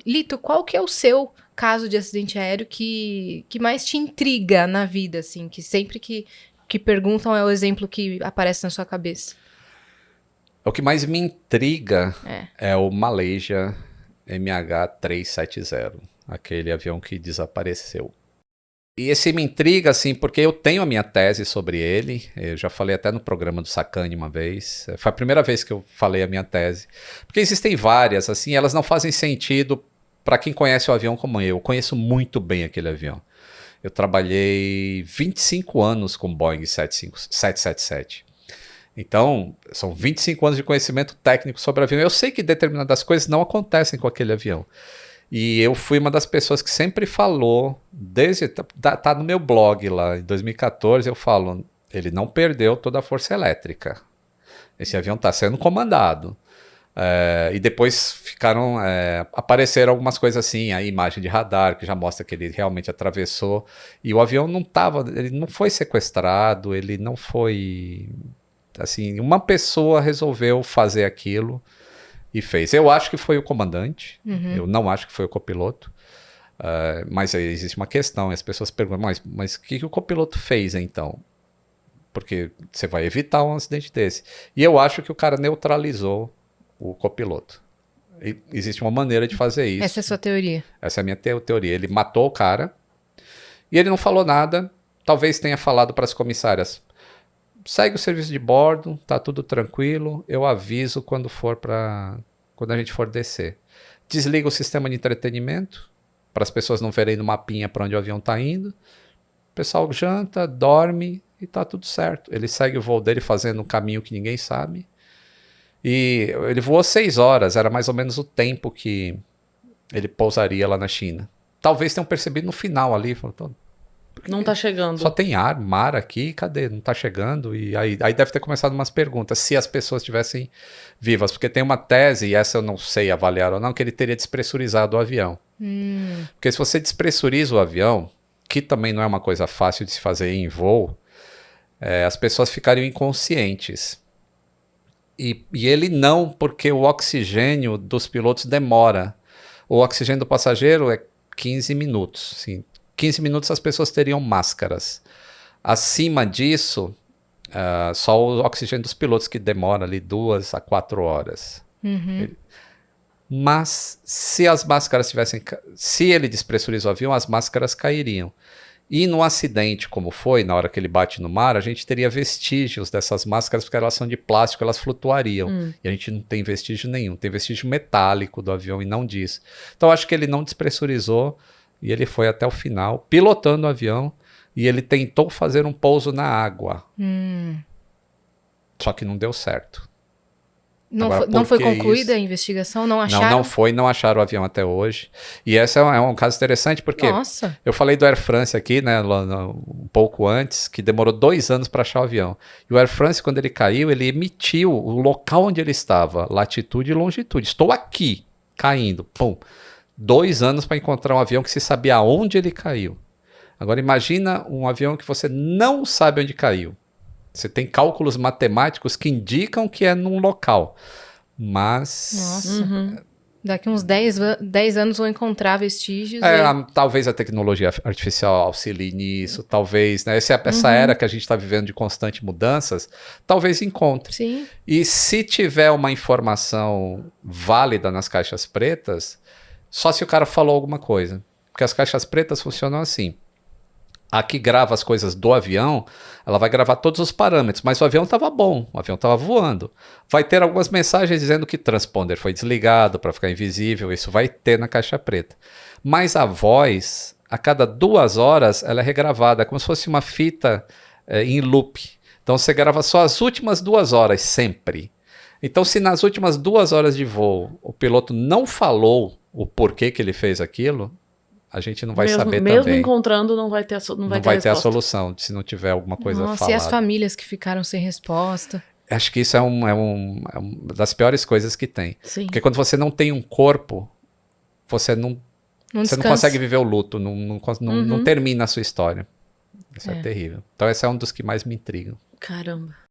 Lito, qual que é o seu caso de acidente aéreo que mais te intriga na vida, assim? Que sempre que perguntam é o exemplo que aparece na sua cabeça. O que mais me intriga É. é o Malaysia MH370, aquele avião que desapareceu. E esse me intriga, assim, porque eu tenho a minha tese sobre ele. Eu já falei até no programa do Sacani uma vez. Foi a primeira vez que eu falei a minha tese. Porque existem várias, assim, elas não fazem sentido para quem conhece o avião como eu. Eu conheço muito bem aquele avião. Eu trabalhei 25 anos com Boeing 777. Então, são 25 anos de conhecimento técnico sobre o avião. Eu sei que determinadas coisas não acontecem com aquele avião. E eu fui uma das pessoas que sempre falou, tá no meu blog lá, em 2014, eu falo, ele não perdeu toda a força elétrica. Esse avião está sendo comandado. E depois apareceram algumas coisas assim, a imagem de radar, que já mostra que ele realmente atravessou. E o avião ele não foi sequestrado, ele não foi... Assim, uma pessoa resolveu fazer aquilo e fez. Eu acho que foi o comandante, eu não acho que foi o copiloto, mas aí existe uma questão, as pessoas perguntam, mas o que o copiloto fez então? Porque você vai evitar um acidente desse. E eu acho que o cara neutralizou o copiloto. E existe uma maneira de fazer Essa é isso. a sua teoria. Essa é a minha teoria. Ele matou o cara e ele não falou nada, talvez tenha falado para as comissárias, segue o serviço de bordo, tá tudo tranquilo, eu aviso quando a gente for descer. Desliga o sistema de entretenimento, para as pessoas não verem no mapinha para onde o avião tá indo. O pessoal janta, dorme e tá tudo certo. Ele segue o voo dele fazendo um caminho que ninguém sabe. E ele voou 6 horas, era mais ou menos o tempo que ele pousaria lá na China. Talvez tenham percebido no final ali, falou, Não tá chegando. só tem mar aqui, cadê? Não tá chegando? E aí deve ter começado umas perguntas, se as pessoas estivessem vivas. Porque tem uma tese, e essa eu não sei avaliar ou não, que ele teria despressurizado o avião. Porque se você despressuriza o avião, que também não é uma coisa fácil de se fazer em voo, as pessoas ficariam inconscientes. E ele não, porque o oxigênio dos pilotos demora. O oxigênio do passageiro é 15 minutos, assim, 15 minutos as pessoas teriam máscaras. Acima disso, só o oxigênio dos pilotos que demora ali 2 a 4 horas. Mas se as máscaras se ele despressurizar o avião, as máscaras cairiam. E no acidente, como foi, na hora que ele bate no mar, a gente teria vestígios dessas máscaras, porque elas são de plástico, elas flutuariam. E a gente não tem vestígio nenhum, tem vestígio metálico do avião e não disso. Então acho que ele não despressurizou e ele foi até o final, pilotando o avião, e ele tentou fazer um pouso na água. Só que não deu certo. Não foi concluída a investigação? Não acharam? Não acharam o avião até hoje. E esse é um caso interessante, porque Nossa. eu falei do Air France aqui, né, um pouco antes, que demorou 2 anos para achar o avião. E o Air France, quando ele caiu, ele emitiu o local onde ele estava, latitude e longitude. Estou aqui, caindo, pum. 2 anos para encontrar um avião que se sabia onde ele caiu. Agora imagina um avião que você não sabe onde caiu. Você tem cálculos matemáticos que indicam que é num local. Mas... Nossa. Daqui uns 10 anos vão encontrar vestígios. Talvez a tecnologia artificial auxilie nisso, talvez, né? Essa era que a gente está vivendo de constantes mudanças, talvez encontre. Sim. E se tiver uma informação válida nas caixas pretas, só se o cara falou alguma coisa. Porque as caixas pretas funcionam assim. A que grava as coisas do avião, ela vai gravar todos os parâmetros, mas o avião estava bom, o avião estava voando. Vai ter algumas mensagens dizendo que o transponder foi desligado para ficar invisível, isso vai ter na caixa preta. Mas a voz, a cada 2 horas, ela é regravada, como se fosse uma fita em loop. Então você grava só as últimas 2 horas, sempre. Então se nas últimas 2 horas de voo o piloto não falou o porquê que ele fez aquilo, a gente não vai saber também. Mesmo encontrando, não vai ter a solução, se não tiver alguma coisa falada. E as famílias que ficaram sem resposta? Acho que isso é uma das piores coisas que tem. Sim. Porque quando você não tem um corpo, você não consegue viver o luto, não termina a sua história. Isso é terrível. Então esse é um dos que mais me intrigam. Caramba.